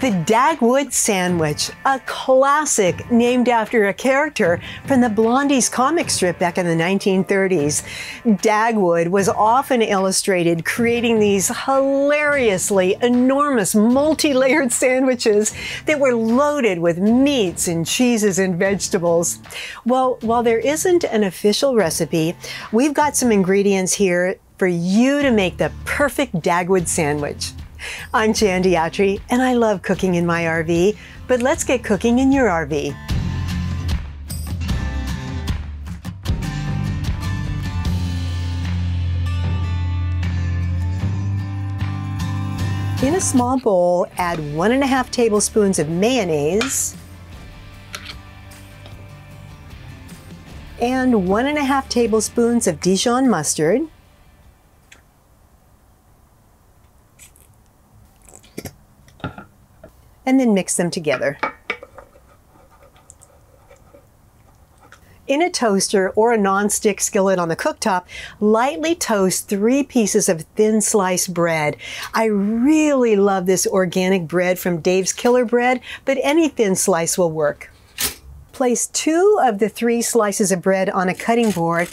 The Dagwood sandwich, a classic named after a character from the Blondies comic strip back in the 1930s. Dagwood was often illustrated creating these hilariously enormous multi-layered sandwiches that were loaded with meats and cheeses and vegetables. Well, while there isn't an official recipe, we've got some ingredients here for you to make the perfect Dagwood sandwich. I'm Jan Diatri, and I love cooking in my RV, but let's get cooking in your RV. In a small bowl, add 1½ tablespoons of mayonnaise and 1½ tablespoons of Dijon mustard. And then mix them together. In a toaster or a non-stick skillet on the cooktop, lightly toast 3 pieces of thin sliced bread. I really love this organic bread from Dave's Killer Bread, but any thin slice will work. Place 2 of the 3 slices of bread on a cutting board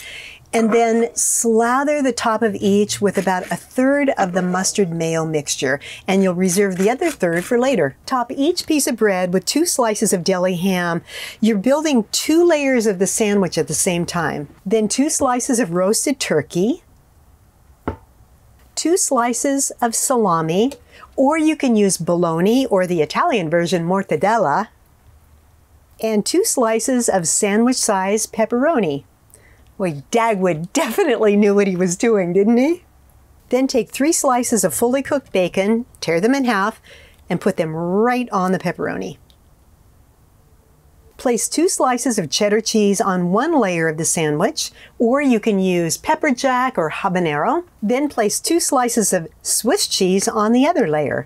and then slather the top of each with about 1/3 of the mustard mayo mixture, and you'll reserve the other 1/3 for later. Top each piece of bread with 2 slices of Deli Ham. You're building 2 layers of the sandwich at the same time. Then 2 slices of roasted turkey, 2 slices of salami, or you can use Bologna or the Italian version Mortadella, and 2 slices of sandwich-sized pepperoni. Well, Dagwood definitely knew what he was doing, didn't he? Then take 3 slices of fully cooked bacon, tear them in half, and put them right on the pepperoni. Place 2 slices of cheddar cheese on 1 layer of the sandwich, or you can use pepper jack or habanero. Then place 2 slices of Swiss cheese on the other layer.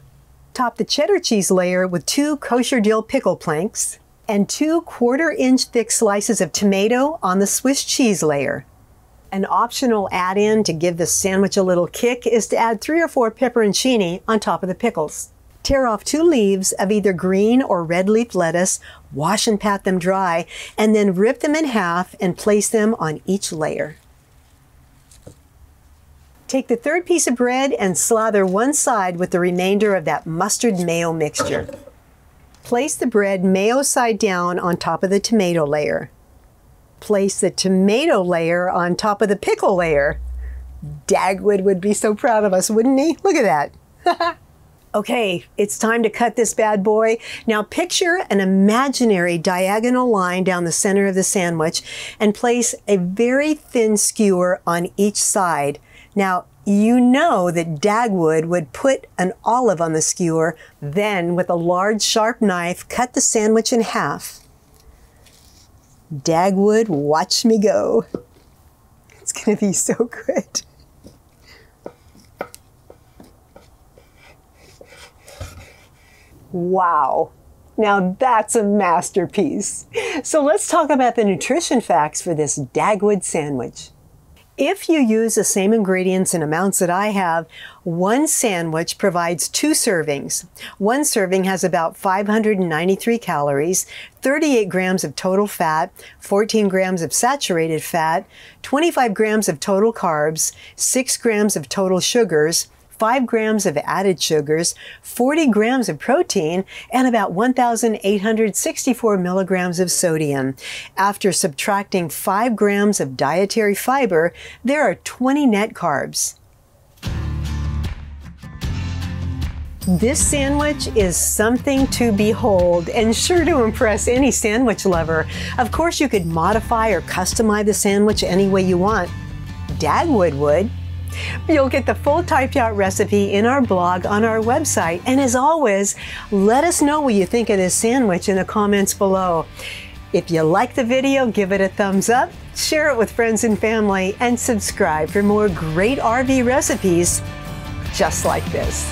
Top the cheddar cheese layer with 2 kosher dill pickle planks and 2 1/4-inch thick slices of tomato on the Swiss cheese layer. An optional add-in to give the sandwich a little kick is to add 3 or 4 pepperoncini on top of the pickles. Tear off 2 leaves of either green or red leaf lettuce, wash and pat them dry, and then rip them in half and place them on each layer. Take the 3rd piece of bread and slather one side with the remainder of that mustard mayo mixture. Place the bread mayo side down on top of the tomato layer. Place the tomato layer on top of the pickle layer. Dagwood would be so proud of us, wouldn't he? Look at that. Okay, it's time to cut this bad boy. Now picture an imaginary diagonal line down the center of the sandwich and place a very thin skewer on each side. Now, you know that Dagwood would put an olive on the skewer, then with a large sharp knife, cut the sandwich in half. Dagwood, watch me go. It's gonna be so good. Wow. Now that's a masterpiece. So let's talk about the nutrition facts for this Dagwood sandwich. If you use the same ingredients and amounts that I have, 1 sandwich provides 2 servings. 1 serving has about 593 calories, 38 grams of total fat, 14 grams of saturated fat, 25 grams of total carbs, 6 grams of total sugars, 5 grams of added sugars, 40 grams of protein, and about 1,864 milligrams of sodium. After subtracting 5 grams of dietary fiber, there are 20 net carbs. This sandwich is something to behold and sure to impress any sandwich lover. Of course, you could modify or customize the sandwich any way you want. Dagwood would. You'll get the full typed out recipe in our blog on our website. And as always, let us know what you think of this sandwich in the comments below. If you like the video, give it a thumbs up, share it with friends and family, and subscribe for more great RV recipes just like this.